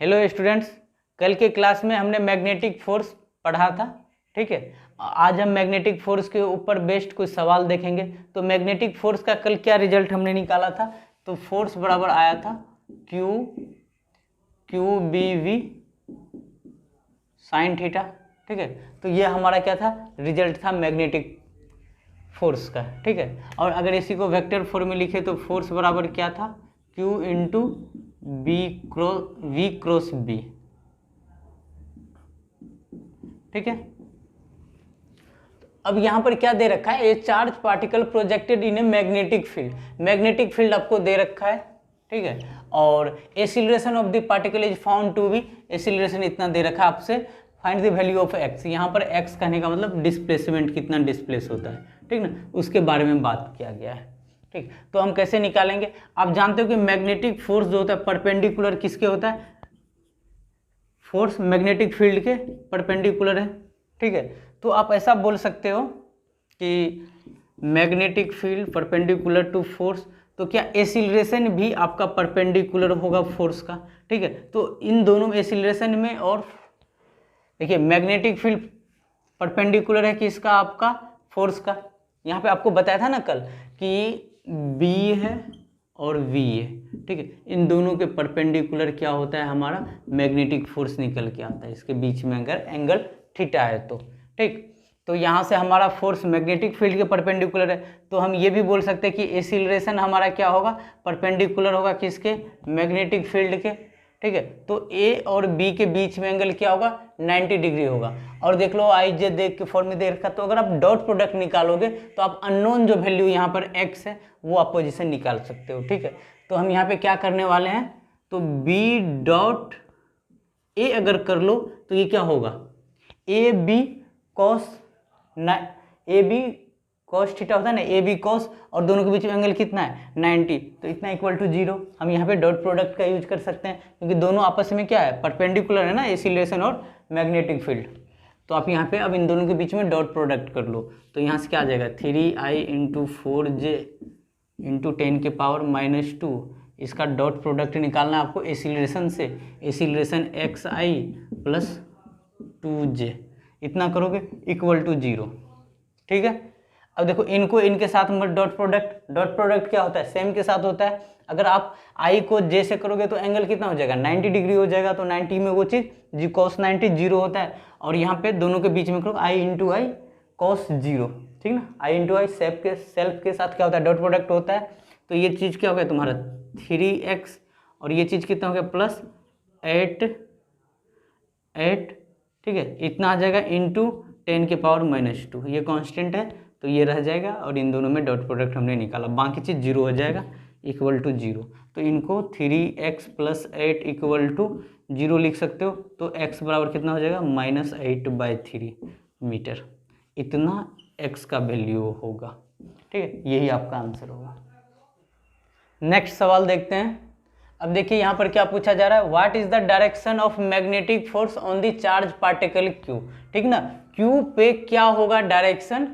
Hello students, कल के class में हमने मैग्नेटिक फोर्स पढ़ा था। ठीक है, आज हम मैग्नेटिक फोर्स के ऊपर बेस्ड कुछ सवाल देखेंगे। तो मैग्नेटिक फोर्स का कल क्या रिजल्ट हमने निकाला था, तो फोर्स बराबर आया था Q B V sine theta. ठीक है, तो ये हमारा क्या था, रिजल्ट था मैग्नेटिक फोर्स का। ठीक है, और अगर इसी को वेक्टर फॉर्म में लिखे तो फोर्स बराबर क्या था, Q into V cross B. ठीक है, अब यहां पर क्या दे रखा है, a charge particle projected in a magnetic field. Magnetic field आपको दे रखा है। ठीक है, और acceleration of the particle is found to be, acceleration इतना दे रखा है आपसे, find the value of X. यहाँ पर एक्स कहने का मतलब डिस्प्लेसमेंट, कितना डिस्प्लेस होता है। ठीक ना, उसके बारे में बात किया गया है। ठीक, तो हम कैसे निकालेंगे, आप जानते हो कि मैग्नेटिक फोर्स जो होता है परपेंडिकुलर किसके होता है, फोर्स मैग्नेटिक फील्ड के परपेंडिकुलर है। ठीक है, तो आप ऐसा बोल सकते हो कि magnetic field perpendicular to force, तो क्या एक्सीलरेशन भी आपका परपेंडिकुलर होगा फोर्स का। ठीक है, तो इन दोनों एक्सीलरेशन में, और देखिए मैग्नेटिक फील्ड परपेंडिकुलर है किसका, आपका फोर्स का। यहाँ पे आपको बताया था ना कल कि बी है और वी है। ठीक है, इन दोनों के परपेंडिकुलर क्या होता है, हमारा मैग्नेटिक फोर्स निकल के आता है, इसके बीच में अगर एंगल थीटा है तो। ठीक, तो यहाँ से हमारा फोर्स मैग्नेटिक फील्ड के परपेंडिकुलर है, तो हम ये भी बोल सकते हैं कि एक्सीलरेशन हमारा क्या होगा, परपेंडिकुलर होगा किसके, मैग्नेटिक फील्ड के। ठीक है, तो ए और बी के बीच में एंगल क्या होगा, 90 डिग्री होगा। और देख लो आई जे देख के फॉर्म में दे रखा, तो अगर आप डॉट प्रोडक्ट निकालोगे तो आप अननोन जो वैल्यू यहाँ पर एक्स है वो आप पोजीशन निकाल सकते हो। ठीक है, तो हम यहाँ पे क्या करने वाले हैं, तो बी डॉट ए अगर कर लो तो ये क्या होगा, ए बी कॉस थीटा होता है ना, ए बी कॉस, और दोनों के बीच में एंगल कितना है 90, तो इतना इक्वल टू 0। हम यहाँ पे डॉट प्रोडक्ट का यूज कर सकते हैं क्योंकि दोनों आपस में क्या है, परपेंडिकुलर है ना, एक्सीलरेशन और मैग्नेटिक फील्ड। तो आप यहाँ पे अब इन दोनों के बीच में डॉट प्रोडक्ट कर लो, तो यहाँ से क्या आ जाएगा, 3i इंटू 4j इंटू 10 के पावर -2। इसका डॉट प्रोडक्ट निकालना है आपको एक्सीलरेशन से, एक्सीलरेशन xi प्लस 2j, इतना करोगे इक्वल टू 0। ठीक है, अब देखो इनको इनके साथ मत डॉट प्रोडक्ट क्या होता है, सेम के साथ होता है। अगर आप i को j से करोगे तो एंगल कितना हो जाएगा, 90 डिग्री हो जाएगा। तो 90 में वो चीज़ जी cos 90 0 होता है, और यहाँ पे दोनों के बीच में करो i इंटू आई cos 0। ठीक ना, i इंटू आई सेल्फ के साथ क्या होता है, डॉट प्रोडक्ट होता है। तो ये चीज़ क्या हो गया तुम्हारा 3x, और ये चीज़ कितना हो गया प्लस 8। ठीक है, इतना आ जाएगा इंटू 10 के पावर -2, ये कांस्टेंट है तो ये रह जाएगा, और इन दोनों में डॉट प्रोडक्ट हमने निकाला, बाकी चीज़ 0 हो जाएगा इक्वल टू 0। तो इनको 3x प्लस 8 इक्वल टू 0 लिख सकते हो। तो x बराबर कितना हो जाएगा, -8/3 मीटर, इतना x का वैल्यू होगा। ठीक है, यही आपका आंसर होगा। नेक्स्ट सवाल देखते हैं। अब देखिए यहाँ पर क्या पूछा जा रहा है, what is the direction of magnetic force on the charge particle Q। ठीक ना, Q पे क्या होगा डायरेक्शन,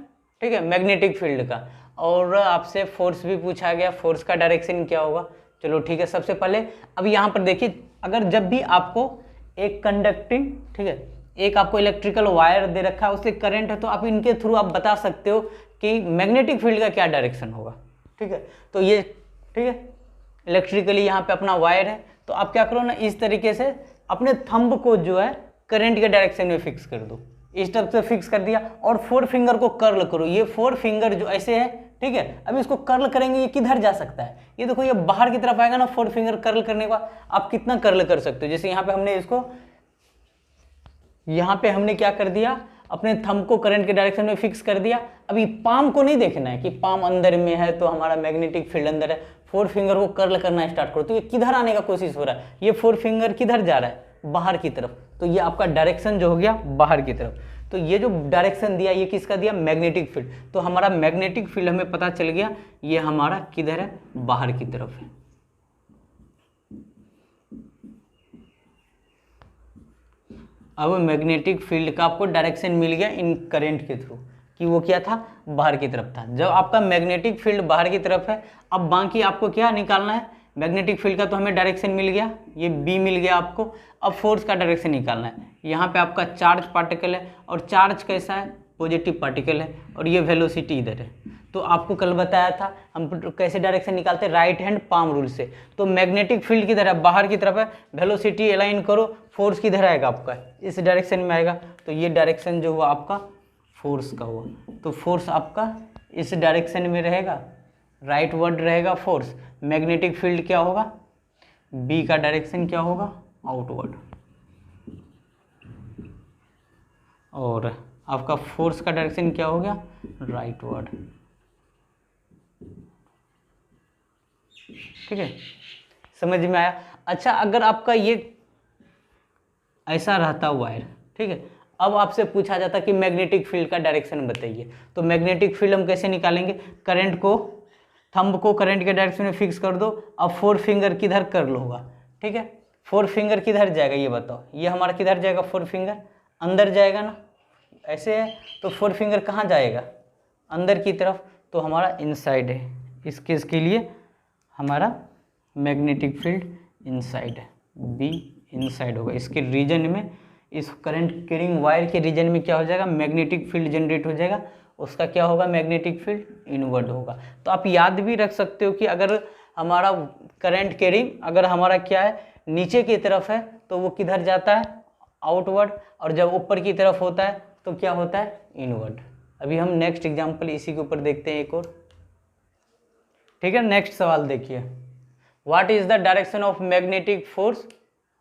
ठीक है, मैग्नेटिक फील्ड का। और आपसे फोर्स भी पूछा गया, फोर्स का डायरेक्शन क्या होगा। चलो ठीक है, सबसे पहले अब यहाँ पर देखिए, अगर जब भी आपको एक कंडक्टिंग, ठीक है, एक आपको इलेक्ट्रिकल वायर दे रखा है, उससे करंट है, तो आप इनके थ्रू आप बता सकते हो कि मैग्नेटिक फील्ड का क्या डायरेक्शन होगा। ठीक है, तो ये ठीक है इलेक्ट्रिकली यहाँ पे अपना वायर है, तो आप क्या करो ना, इस तरीके से अपने थंब को जो है करंट के डायरेक्शन में फिक्स कर दो। इस तरफ से फिक्स कर दिया, और 4 फिंगर को कर्ल करो। ये 4 फिंगर जो ऐसे है, ठीक है, अब इसको कर्ल करेंगे, ये किधर जा सकता है, ये देखो ये बाहर की तरफ आएगा ना। 4 फिंगर कर्ल करने के बाद आप कितना कर्ल कर सकते हो, जैसे यहाँ पे हमने इसको, यहाँ पे हमने क्या कर दिया, अपने थंब को करंट के डायरेक्शन में फिक्स कर दिया। अभी पाम को नहीं देखना है कि पाम अंदर में है तो हमारा मैग्नेटिक फील्ड अंदर है। 4 फिंगर को कर्ल करना स्टार्ट करो, तो ये किधर आने का कोशिश हो रहा है, ये 4 फिंगर किधर जा रहा है, बाहर की तरफ। तो ये आपका डायरेक्शन जो हो गया बाहर की तरफ। तो ये जो डायरेक्शन दिया, ये किसका दिया, मैग्नेटिक फील्ड। तो हमारा मैग्नेटिक फील्ड हमें पता चल गया, ये हमारा किधर है, बाहर की तरफ है। अब मैग्नेटिक फील्ड का आपको डायरेक्शन मिल गया इन करंट के थ्रू, कि वो क्या था, बाहर की तरफ था। जब आपका मैग्नेटिक फील्ड बाहर की तरफ है, अब बाकी आपको क्या निकालना है, मैग्नेटिक फील्ड का तो हमें डायरेक्शन मिल गया, ये बी मिल गया आपको। अब फोर्स का डायरेक्शन निकालना है। यहाँ पे आपका चार्ज पार्टिकल है और चार्ज कैसा है, पॉजिटिव पार्टिकल है, और ये वेलोसिटी इधर है। तो आपको कल बताया था हम कैसे डायरेक्शन निकालते हैं, राइट हैंड पाम रूल से। तो मैग्नेटिक फील्ड किधर है, बाहर की तरफ है, वेलोसिटी अलाइन करो, फोर्स किधर आएगा आपका, इस डायरेक्शन में आएगा। तो ये डायरेक्शन जो हुआ आपका फोर्स का हुआ, तो फोर्स आपका इस डायरेक्शन में रहेगा, राइट वर्ड रहेगा फोर्स। मैग्नेटिक फील्ड क्या होगा, बी का डायरेक्शन क्या होगा, आउटवर्ड। और आपका फोर्स का डायरेक्शन क्या हो गया, राइट वर्ड। ठीक है, समझ में आया। अच्छा, अगर आपका ये ऐसा रहता वायर, ठीक है, अब आपसे पूछा जाता कि मैग्नेटिक फील्ड का डायरेक्शन बताइए, तो मैग्नेटिक फील्ड हम कैसे निकालेंगे, करंट को, थंब को करंट के डायरेक्शन में फिक्स कर दो, अब 4 फिंगर किधर कर लो होगा, ठीक है। 4 फिंगर किधर जाएगा ये बताओ, ये हमारा किधर जाएगा, 4 फिंगर अंदर जाएगा ना, ऐसे है। तो 4 फिंगर कहाँ जाएगा, अंदर की तरफ, तो हमारा इनसाइड है। इस केस के लिए हमारा मैग्नेटिक फील्ड इनसाइड है, बी इनसाइड होगा। इसके रीजन में, इस करंट कैरिंग वायर के रीजन में क्या हो जाएगा, मैग्नेटिक फील्ड जनरेट हो जाएगा, उसका क्या होगा, मैग्नेटिक फील्ड इनवर्ड होगा। तो आप याद भी रख सकते हो कि अगर हमारा करंट कैरिंग अगर हमारा क्या है, नीचे की तरफ है, तो वो किधर जाता है, आउटवर्ड, और जब ऊपर की तरफ होता है तो क्या होता है, इनवर्ड। अभी हम नेक्स्ट एग्जाम्पल इसी के ऊपर देखते हैं एक और, ठीक है। नेक्स्ट सवाल देखिए, what is the direction of magnetic force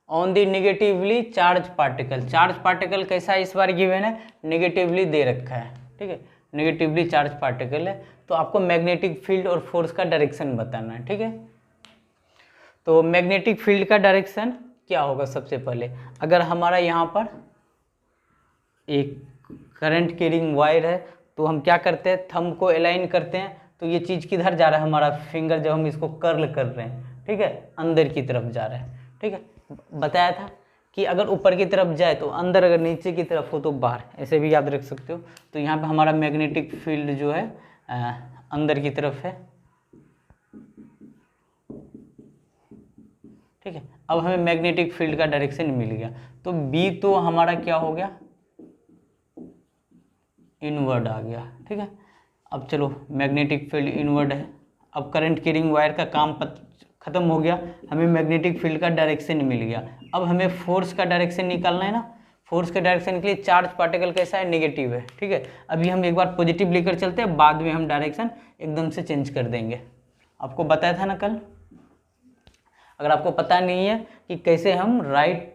on the negatively charge particle. Charge particle कैसा है, इस बार गिवन है, निगेटिवली दे रखा है, ठीक है, निगेटिवली चार्ज पार्टिकल है। तो आपको मैग्नेटिक फील्ड और फोर्स का डायरेक्शन बताना है, ठीक है। तो मैग्नेटिक फील्ड का डायरेक्शन क्या होगा, सबसे पहले अगर हमारा यहाँ पर एक करंट कैरिंग वायर है, तो हम क्या करते हैं, थंब को अलाइन करते हैं, तो ये चीज़ किधर जा रहा है, हमारा फिंगर जब हम इसको कर्ल कर रहे हैं, ठीक है, अंदर की तरफ जा रहा है, ठीक है। बताया था कि अगर ऊपर की तरफ जाए तो अंदर, अगर नीचे की तरफ हो तो बाहर, ऐसे भी याद रख सकते हो। तो यहाँ पे हमारा मैग्नेटिक फील्ड जो है अंदर की तरफ है, ठीक है। अब हमें मैग्नेटिक फील्ड का डायरेक्शन मिल गया, तो बी तो हमारा क्या हो गया, इनवर्ड आ गया, ठीक है। अब चलो, मैग्नेटिक फील्ड इनवर्ड है, अब करंट कैरिंग वायर का काम खत्म हो गया, हमें मैग्नेटिक फील्ड का डायरेक्शन मिल गया। अब हमें फोर्स का डायरेक्शन निकालना है ना। फोर्स के डायरेक्शन के लिए चार्ज पार्टिकल कैसा है, नेगेटिव है, ठीक है। अभी हम एक बार पॉजिटिव लेकर चलते हैं, बाद में हम डायरेक्शन एकदम से चेंज कर देंगे। आपको बताया था ना कल, अगर आपको पता नहीं है कि कैसे हम right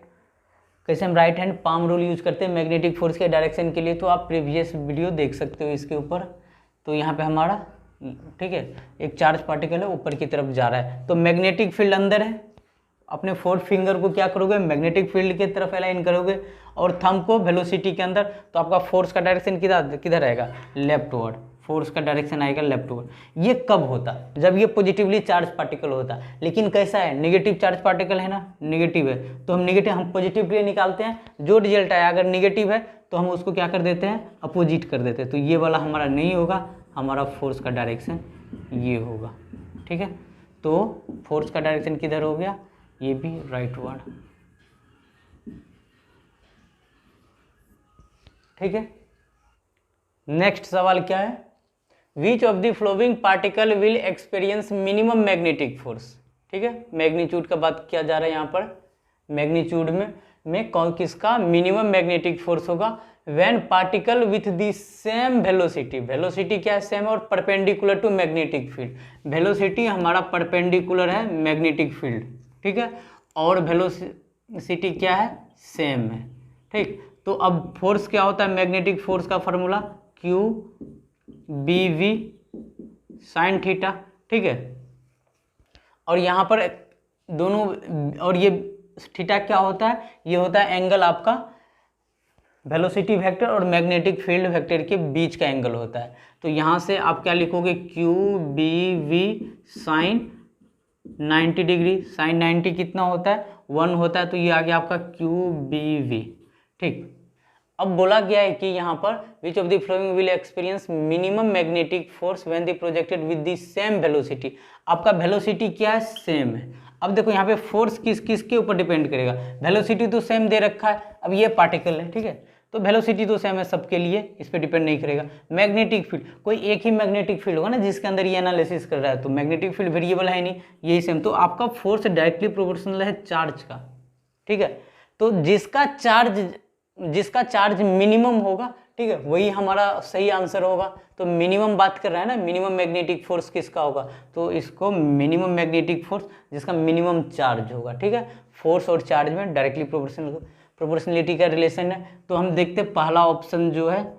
hand palm rule use करते हैं मैग्नेटिक फोर्स के डायरेक्शन के लिए, तो आप प्रीवियस वीडियो देख सकते हो इसके ऊपर। तो यहाँ पे हमारा, ठीक है, एक चार्ज पार्टिकल है, ऊपर की तरफ जा रहा है, तो मैग्नेटिक फील्ड अंदर है, अपने 4 फिंगर को क्या करोगे, मैग्नेटिक फील्ड की तरफ अलाइन करोगे, और थंब को वेलोसिटी के अंदर, तो आपका फोर्स का डायरेक्शन किधर आएगा, लेफ्टवर्ड। फोर्स का डायरेक्शन आएगा लेफ्टवर्ड। ये कब होता, जब ये पॉजिटिवली चार्ज पार्टिकल होता, लेकिन कैसा है, नेगेटिव चार्ज पार्टिकल है ना, नेगेटिव है, तो हम पॉजिटिव के लिए निकालते हैं, जो रिजल्ट आया अगर नेगेटिव है तो हम उसको क्या कर देते हैं, अपोजिट कर देते हैं। तो ये वाला हमारा नहीं होगा, हमारा फोर्स का डायरेक्शन ये होगा, ठीक है। तो फोर्स का डायरेक्शन किधर हो गया, ये भी राइटवर्ड, ठीक है। नेक्स्ट सवाल क्या है, which of the flowing particle will experience minimum magnetic force, ठीक है। मैग्नीट्यूड का बात किया जा रहा है यहाँ पर, मैग्नीट्यूड में कौन किसका मिनिमम मैग्नेटिक फोर्स होगा, when particle with the same velocity, velocity क्या है, सेम, और perpendicular to magnetic field. Velocity हमारा परपेंडिकुलर है मैग्नेटिक फील्ड, ठीक है, और वेलोसिटी क्या है, सेम है, ठीक। तो अब फोर्स क्या होता है, मैग्नेटिक फोर्स का formula Q B V sine theta, ठीक है। और यहाँ पर दोनों, और ये थीटा क्या होता है, ये होता है एंगल आपका वेलोसिटी वेक्टर और मैग्नेटिक फील्ड वेक्टर के बीच का एंगल होता है। तो यहाँ से आप क्या लिखोगे, Q B V sine 90 degree, sine 90 कितना होता है, 1 होता है, तो ये आ गया आपका क्यू बी वी, ठीक। अब बोला गया है कि यहाँ पर which of the flowing will experience minimum magnetic force when the projected with the same velocity. आपका वेलोसिटी क्या है, सेम है। अब देखो यहाँ पे फोर्स किस किस के ऊपर डिपेंड करेगा, वेलोसिटी तो सेम दे रखा है, अब ये पार्टिकल है, ठीक है, तो वेलोसिटी तो सेम है सबके लिए, इस पर डिपेंड नहीं करेगा। मैग्नेटिक फील्ड, कोई एक ही मैग्नेटिक फील्ड होगा ना जिसके अंदर ये एनालिसिस कर रहा है, तो मैग्नेटिक फील्ड वेरिएबल है नहीं, यही सेम, तो आपका फोर्स डायरेक्टली प्रोपोर्शनल है चार्ज का, ठीक है। तो जिसका चार्ज मिनिमम होगा, ठीक है, वही हमारा सही आंसर होगा। तो मिनिमम बात कर रहा है ना, मिनिमम मैग्नेटिक फोर्स किसका होगा, तो इसको मिनिमम मैग्नेटिक फोर्स जिसका मिनिमम चार्ज होगा, ठीक है। फोर्स और चार्ज में डायरेक्टली प्रोपोर्शनलिटी का रिलेशन है। तो हम देखते हैं पहला ऑप्शन जो है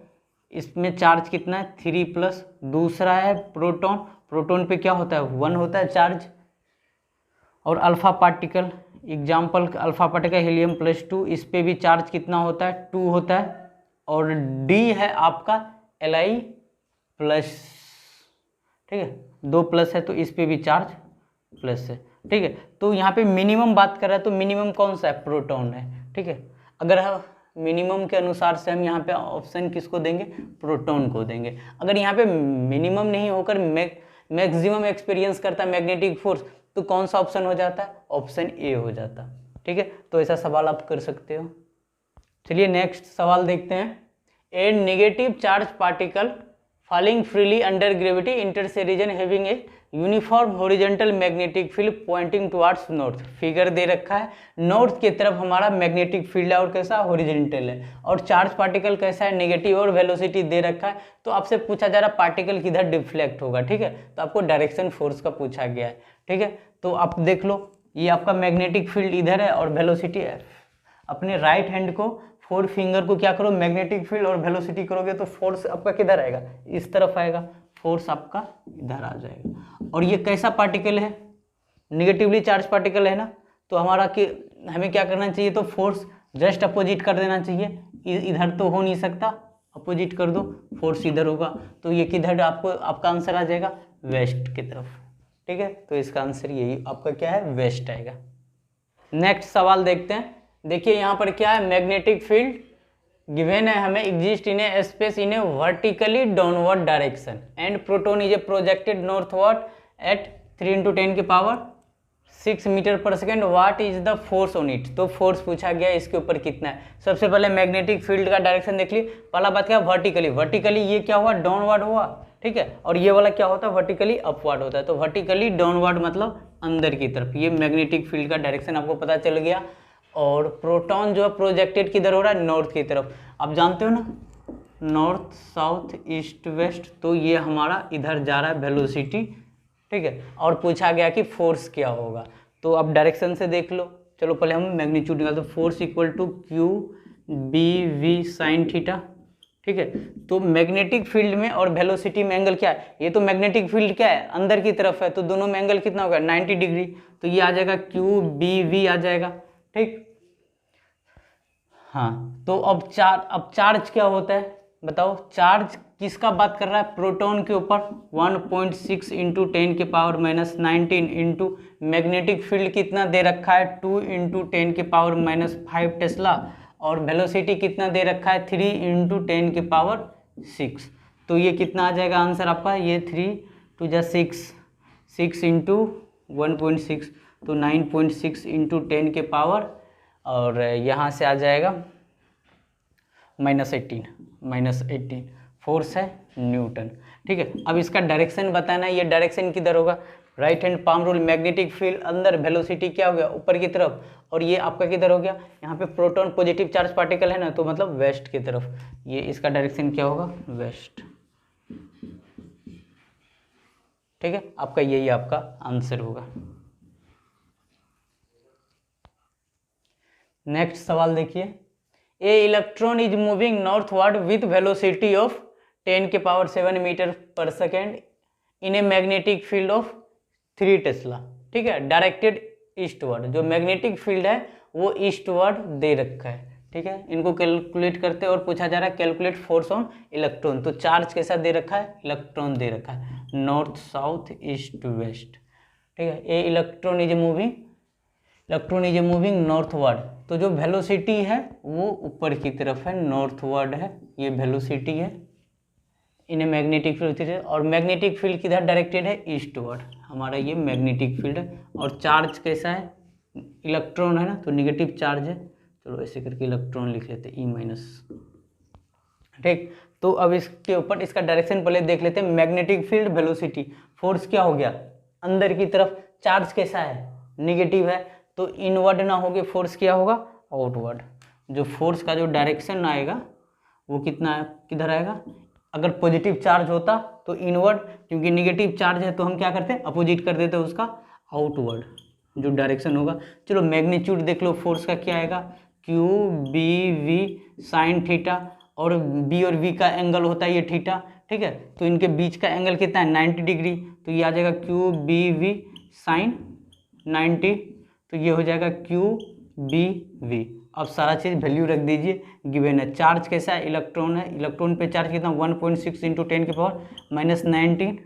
इसमें चार्ज कितना है 3+, दूसरा है प्रोटॉन, प्रोटॉन पे क्या होता है 1 होता है चार्ज, और alpha particle, example alpha particle helium +2, इस पे भी चार्ज कितना होता है 2 होता है, और डी है आपका Li+, ठीक है, 2 प्लस है तो इस पे भी चार्ज प्लस है, ठीक है। तो यहाँ पे मिनिमम बात कर रहा है, तो मिनिमम कौन सा है, प्रोटॉन है, ठीक है। अगर हम मिनिमम के अनुसार से हम यहाँ पे ऑप्शन किसको देंगे, प्रोटॉन को देंगे। अगर यहाँ पे मिनिमम नहीं होकर मैक्सिमम एक्सपीरियंस करता है मैग्नेटिक फोर्स, तो कौन सा ऑप्शन हो जाता है, ऑप्शन ए हो जाता, ठीक है। तो ऐसा सवाल आप कर सकते हो। चलिए नेक्स्ट सवाल देखते हैं। A negative charge particle falling freely under gravity enters a region having a uniform horizontal magnetic field pointing towards north. Figure दे रखा है, नॉर्थ की तरफ हमारा मैग्नेटिक फील्ड है और कैसा हॉरिजॉन्टल है, और चार्ज पार्टिकल कैसा है नेगेटिव, और वेलोसिटी दे रखा है। तो आपसे पूछा जा रहा पार्टिकल किधर डिफ्लेक्ट होगा, ठीक है, तो आपको डायरेक्शन फोर्स का पूछा गया है, ठीक है। तो आप देख लो ये आपका मैग्नेटिक फील्ड इधर है और वेलोसिटी है। अपने राइट हैंड को 4 फिंगर को क्या करो, मैग्नेटिक फील्ड और वेलोसिटी करोगे तो फोर्स आपका किधर आएगा, इस तरफ आएगा, फोर्स आपका इधर आ जाएगा। और ये कैसा पार्टिकल है, निगेटिवली चार्ज पार्टिकल है ना, तो हमारा कि हमें क्या करना चाहिए, तो फोर्स जस्ट अपोजिट कर देना चाहिए, इधर तो हो नहीं सकता, अपोजिट कर दो, फोर्स इधर होगा, तो ये किधर आपको आपका आंसर आ जाएगा, वेस्ट की तरफ, ठीक है। तो इसका आंसर यही आपका क्या है, वेस्ट आएगा। नेक्स्ट सवाल देखते हैं। देखिए यहाँ पर क्या है, मैग्नेटिक फील्ड गिवन है हमें, exist in a space in a vertically downward direction and proton is a projected northward at 3 × 10⁶ metre per second, what is the force on it. तो फोर्स पूछा गया इसके ऊपर कितना है। सबसे पहले मैग्नेटिक फील्ड का डायरेक्शन देख ली, पहला बात क्या, वर्टिकली, वर्टिकली ये क्या हुआ, डाउनवर्ड हुआ, ठीक है, और ये वाला क्या होता है, वर्टिकली अपवर्ड होता है। तो वर्टिकली डाउनवर्ड मतलब अंदर की तरफ, ये मैग्नेटिक फील्ड का डायरेक्शन आपको पता चल गया। और प्रोटॉन जो है प्रोजेक्टेड किधर हो रहा है, नॉर्थ की तरफ, आप जानते हो ना, नॉर्थ साउथ ईस्ट वेस्ट, तो ये हमारा इधर जा रहा है वेलोसिटी, ठीक है। और पूछा गया कि फोर्स क्या होगा, तो अब डायरेक्शन से देख लो। चलो पहले हम मैग्नीट्यूड निकालते, force equal to QBV sin theta, ठीक है। तो मैग्नेटिक फील्ड में और वेलोसिटी में एंगल क्या है, ये तो मैग्नेटिक फील्ड क्या है, अंदर की तरफ है, तो दोनों में एंगल कितना होगा, 90 डिग्री, तो ये आ जाएगा QBV आ जाएगा, ठीक। हाँ, तो अब चार्ज क्या होता है बताओ, चार्ज किसका बात कर रहा है, प्रोटॉन के ऊपर 1.6 × 10⁻⁻19 इंटू मैग्नेटिक फील्ड कितना दे रखा है 2 × 10⁻⁵ टेस्ला, और वेलोसिटी कितना दे रखा है 3 × 10⁶। तो ये कितना आ जाएगा आंसर आपका, ये 3 × 6, 6 × 1.6, तो 9.6 × 10 के पावर, और यहाँ से आ जाएगा -18 फोर्स है न्यूटन, ठीक है। अब इसका डायरेक्शन बताना है, ये डायरेक्शन किधर होगा, right hand palm rule, magnetic field अंदर, वेलोसिटी क्या हो गया ऊपर की तरफ, और ये आपका किधर हो गया, यहाँ पे प्रोटॉन पॉजिटिव चार्ज पार्टिकल है ना, तो मतलब वेस्ट की तरफ, ये इसका डायरेक्शन क्या होगा, वेस्ट, ठीक है। आपका यही आपका आंसर होगा। नेक्स्ट सवाल देखिए, a electron is moving northward with velocity of 10⁻7 metre per second in a magnetic field of 3 tesla, ठीक है, डायरेक्टेड ईस्टवर्ड। जो मैग्नेटिक फील्ड है वो ईस्टवर्ड दे रखा है, ठीक है। इनको कैलकुलेट करते हैं और पूछा जा रहा है कैलकुलेट फोर्स ऑन इलेक्ट्रॉन। तो चार्ज कैसा दे रखा है, इलेक्ट्रॉन दे रखा है, नॉर्थ साउथ ईस्ट वेस्ट, ठीक है। A electron is moving, electron is moving northward, तो जो वेलोसिटी है वो ऊपर की तरफ है, नॉर्थवर्ड है, ये वेलोसिटी है। इन्हें मैग्नेटिक फील्ड होती है, और मैग्नेटिक फील्ड किधर डायरेक्टेड है, ईस्टवर्ड, हमारा ये मैग्नेटिक फील्ड है। और चार्ज कैसा है, इलेक्ट्रॉन है ना, तो निगेटिव चार्ज है, चलो ऐसे करके इलेक्ट्रॉन लिख लेते हैं E-, ठीक। तो अब इसके ऊपर इसका डायरेक्शन पहले देख लेते हैं, मैग्नेटिक फील्ड, वेलोसिटी, फोर्स क्या हो गया अंदर की तरफ, चार्ज कैसा है, निगेटिव है, तो इनवर्ड ना होके फोर्स क्या होगा, आउटवर्ड। जो फोर्स का जो डायरेक्शन आएगा वो कितना है, किधर आएगा, अगर पॉजिटिव चार्ज होता तो इनवर्ड, क्योंकि निगेटिव चार्ज है तो हम क्या करते हैं, अपोजिट कर देते हैं उसका, आउटवर्ड जो डायरेक्शन होगा। चलो मैग्नीट्यूड देख लो, फोर्स का क्या आएगा, Q B V sine theta, और बी और वी का एंगल होता है ये थीटा, ठीक है, तो इनके बीच का एंगल कितना है, 90 डिग्री, तो ये आ जाएगा क्यू बी वी साइन 90, तो ये हो जाएगा क्यू बी वी। अब सारा चीज़ वैल्यू रख दीजिए, गिवन है। चार्ज कैसा है, इलेक्ट्रॉन है, इलेक्ट्रॉन पे चार्ज कितना, 1.6 × 10⁻⁻⁹,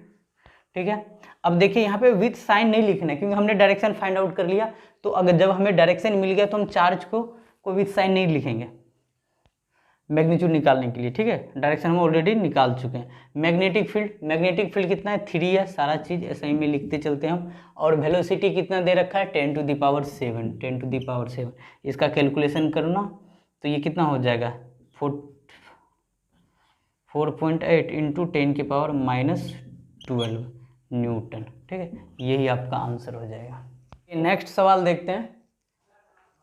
ठीक है। अब देखिए यहाँ पे विथ साइन नहीं लिखना है, क्योंकि हमने डायरेक्शन फाइंड आउट कर लिया, तो अगर जब हमें डायरेक्शन मिल गया तो हम चार्ज को विथ साइन नहीं लिखेंगे मैग्नीट्यूड निकालने के लिए, ठीक है, डायरेक्शन हम ऑलरेडी निकाल चुके हैं। मैग्नेटिक फील्ड कितना है, 3 है, सारा चीज़ ऐसे ही में लिखते चलते हैं हम। और वेलोसिटी कितना दे रखा है, 10⁻⁷ इसका कैलकुलेशन करना, तो ये कितना हो जाएगा, 4.8 × 10⁻⁻12 न्यूटन, ठीक है, यही आपका आंसर हो जाएगा। नेक्स्ट सवाल देखते हैं।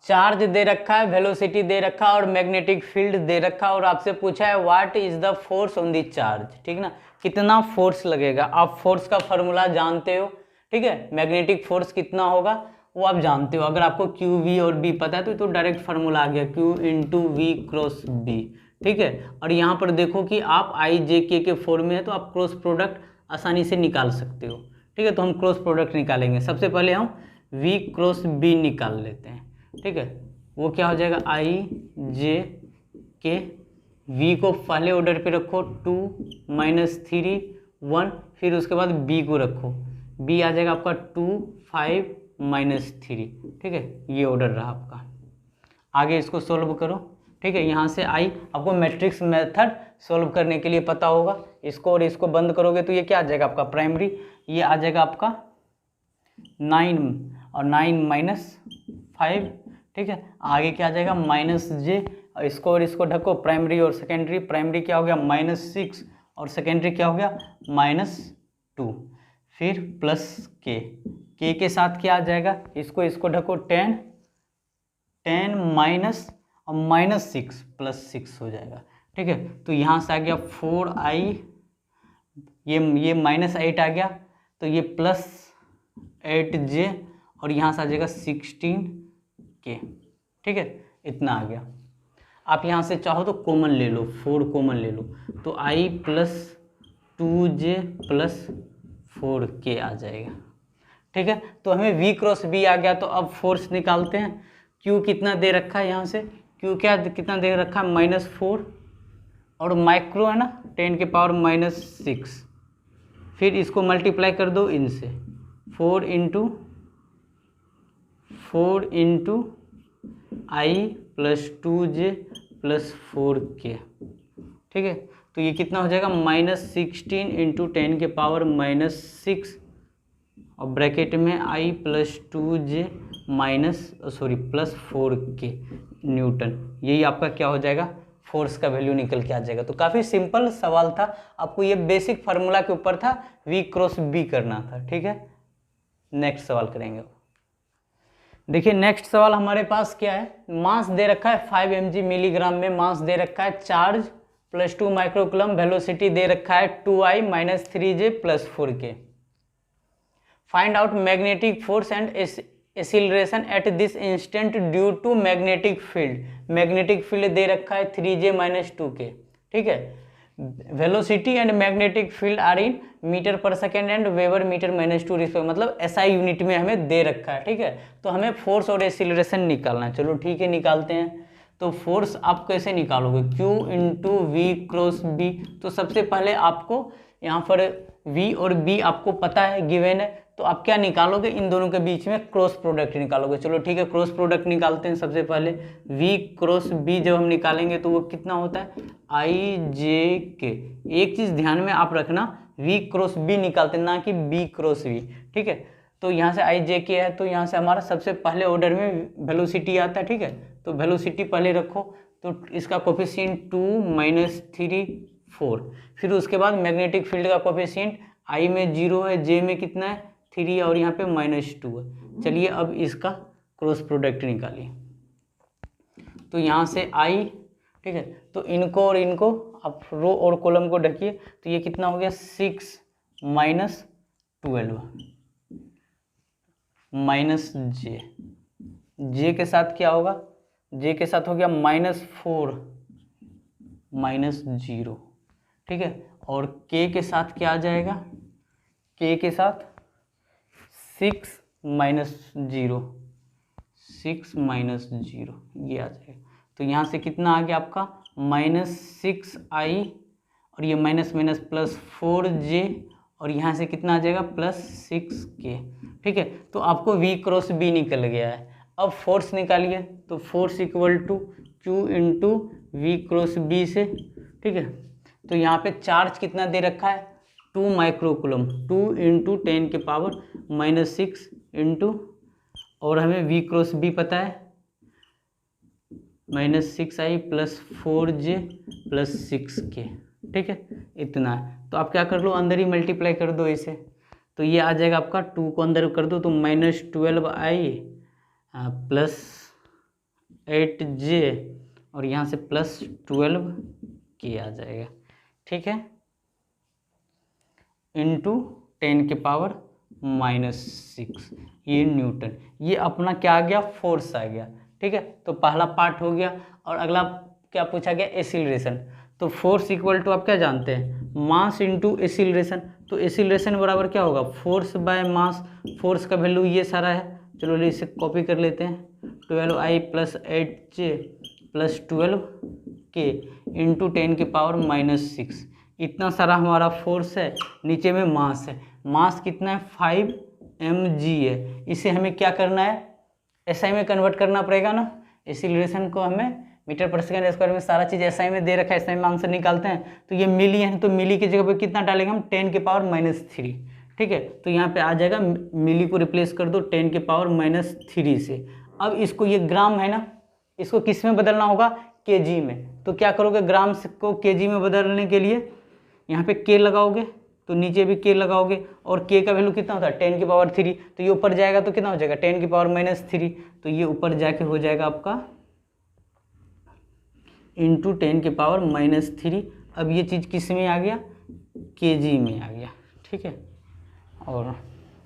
चार्ज दे रखा है, वेलोसिटी दे रखा है और मैग्नेटिक फील्ड दे रखा है, और आपसे पूछा है what is the force on the charge, ठीक ना, कितना फोर्स लगेगा। आप फोर्स का फॉर्मूला जानते हो, ठीक है, मैग्नेटिक फोर्स कितना होगा वो आप जानते हो। अगर आपको क्यू वी और बी पता है तो डायरेक्ट फार्मूला आ गया, क्यू × वी क्रॉस बी, ठीक है। और यहाँ पर देखो कि आप आई जे के फॉर्म में है, तो आप क्रॉस प्रोडक्ट आसानी से निकाल सकते हो, ठीक है। तो हम क्रॉस प्रोडक्ट निकालेंगे, सबसे पहले हम वी क्रॉस बी निकाल लेते हैं, ठीक है। वो क्या हो जाएगा, आई जे के, वी को पहले ऑर्डर पे रखो, 2 - 3 1, फिर उसके बाद बी को रखो, बी आ जाएगा आपका 2 5 - 3, ठीक है, ये ऑर्डर रहा आपका। आगे इसको सोल्व करो, ठीक है। यहाँ से आई, आपको मैट्रिक्स मेथड सोल्व करने के लिए पता होगा, इसको और इसको बंद करोगे तो ये क्या आ जाएगा आपका प्राइमरी, ये आ जाएगा आपका 9 और 9 - 5, ठीक है। आगे क्या आ जाएगा -j, और इसको और इसको ढको, प्राइमरी और सेकेंडरी, प्राइमरी क्या हो गया -6 और सेकेंडरी क्या हो गया -2, फिर +k, k के साथ क्या आ जाएगा, इसको ढको 10 माइनस और -6 +6 हो जाएगा, ठीक है। तो यहाँ से आ गया 4i, ये -8 आ गया, तो ये +8j, और यहाँ से आ जाएगा 16k, ठीक है, इतना आ गया। आप यहाँ से चाहो तो कॉमन ले लो, 4 कॉमन ले लो, तो i + 2j + 4k आ जाएगा, ठीक है। तो हमें v क्रॉस b आ गया, तो अब फोर्स निकालते हैं। q कितना दे रखा है, यहाँ से q कितना दे रखा है, -4, और माइक्रो है ना 10⁻⁻6, फिर इसको मल्टीप्लाई कर दो इनसे, 4 × i + 2j + 4k, ठीक है। तो ये कितना हो जाएगा, -16 × 10⁻⁻6, और ब्रैकेट में i + 2j + 4k न्यूटन, यही आपका क्या हो जाएगा, फोर्स का वैल्यू निकल के आ जाएगा। तो काफ़ी सिंपल सवाल था, आपको ये बेसिक फार्मूला के ऊपर था, v क्रॉस b करना था, ठीक है। नेक्स्ट सवाल करेंगे। देखिए नेक्स्ट सवाल हमारे पास क्या है, मास दे रखा है 5 mg मिलीग्राम में, मास दे रखा है, चार्ज +2 माइक्रोकूलम, वेलोसिटी दे रखा है 2i - 3j + 4k। Find out magnetic force and acceleration at this instant due to magnetic field. Magnetic field दे रखा है 3j - 2k, ठीक है। Velocity and magnetic field are in metre per second and weber m/2 respect, मतलब SI unit में हमें दे रखा है, ठीक है। तो हमें फोर्स और एक्सीलरेशन निकालना है, चलो ठीक है निकालते हैं। तो फोर्स आप कैसे निकालोगे, Q into V cross B. तो सबसे पहले आपको यहाँ पर V और B आपको पता है, गिवन है, तो आप क्या निकालोगे, इन दोनों के बीच में क्रॉस प्रोडक्ट निकालोगे। चलो ठीक है, क्रॉस प्रोडक्ट निकालते हैं। सबसे पहले V क्रॉस B जब हम निकालेंगे तो वो कितना होता है, IJK। एक चीज़ ध्यान में आप रखना, V क्रॉस B निकालते हैं, ना कि B क्रॉस V, ठीक है। तो यहाँ से IJK है, तो यहाँ से हमारा सबसे पहले ऑर्डर में वेलोसिटी आता है, ठीक है। तो वेलोसिटी पहले रखो, तो इसका कोफिशिएंट 2 - 3 4। फिर उसके बाद मैग्नेटिक फील्ड का कोफिशिएंट I में 0 है, J में कितना है 3 और यहाँ पे -2 है। चलिए अब इसका क्रॉस प्रोडक्ट निकालिए। तो यहाँ से I, ठीक है, तो इनको और इनको आप रो और कॉलम को ढकिए, तो ये कितना हो गया 6 - 12 माइनस J के साथ क्या होगा, J के साथ हो गया -4 - 0, ठीक है। और K के साथ क्या आ जाएगा, K के साथ 6 - 0 ये आ जाएगा। तो यहाँ से कितना आ गया आपका -6I और ये माइनस माइनस +4J और यहाँ से कितना आ जाएगा +6K, ठीक है। तो आपको V क्रॉस B निकल गया है। अब फोर्स निकालिए, तो force equal to Q into V cross B से, ठीक है। तो यहाँ पे चार्ज कितना दे रखा है 2 माइक्रोकूलम, 2 × 10⁻⁻6 इंटू, और हमें V क्रॉस B पता है -6I + 4J + 6K, ठीक है, इतना है। तो आप क्या कर लो, अंदर ही मल्टीप्लाई कर दो इसे, तो ये आ जाएगा आपका 2 को अंदर कर दो तो -12I + 8J और यहाँ से +12K आ जाएगा, ठीक है, इंटू 10⁻⁻6। ये न्यूटन, ये अपना क्या आ गया फोर्स आ गया, ठीक है। तो पहला पार्ट हो गया। और अगला क्या पूछा गया, एसिलरेशन। तो फोर्स इक्वल टू आप क्या जानते हैं, मास इंटू एसिलरेशन। तो एसिलरेशन बराबर क्या होगा, फोर्स बाय मास। फोर्स का वैल्यू ये सारा है, चलो इसे कॉपी कर लेते हैं, 12I + 8J + 12K इंटू 10⁻⁻6। इतना सारा हमारा फोर्स है, नीचे में मास है। मास कितना है 5 mg है। इसे हमें क्या करना है, SI में कन्वर्ट करना पड़ेगा ना। एसिलरेशन को हमें मीटर/सेकंड² में सारा चीज़ SI में दे रखा है, SI में आंसर निकालते हैं। तो ये मिली है, तो मिली की जगह पे कितना डालेंगे हम 10⁻⁻3, ठीक है। तो यहाँ पे आ जाएगा, मिली को रिप्लेस कर दो 10⁻⁻3 से। अब इसको, ये ग्राम है ना, इसको किस में बदलना होगा, kg में। तो क्या करोगे, ग्राम को kg में बदलने के लिए यहाँ पे K लगाओगे, तो नीचे भी K लगाओगे, और K का वैल्यू कितना होता है 10⁻3। तो ये ऊपर जाएगा तो कितना हो जाएगा 10⁻⁻3। तो ये ऊपर जाके हो जाएगा आपका इंटू 10⁻⁻3। अब ये चीज़ किस में आ गया, kg में आ गया, ठीक है। और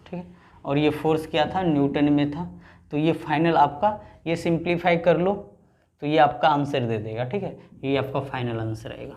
ठीक है, और ये फोर्स क्या था, न्यूटन में था। तो ये फाइनल आपका, ये सिंप्लीफाई कर लो तो ये आपका आंसर दे देगा, ठीक है। ये आपका फाइनल आंसर आएगा।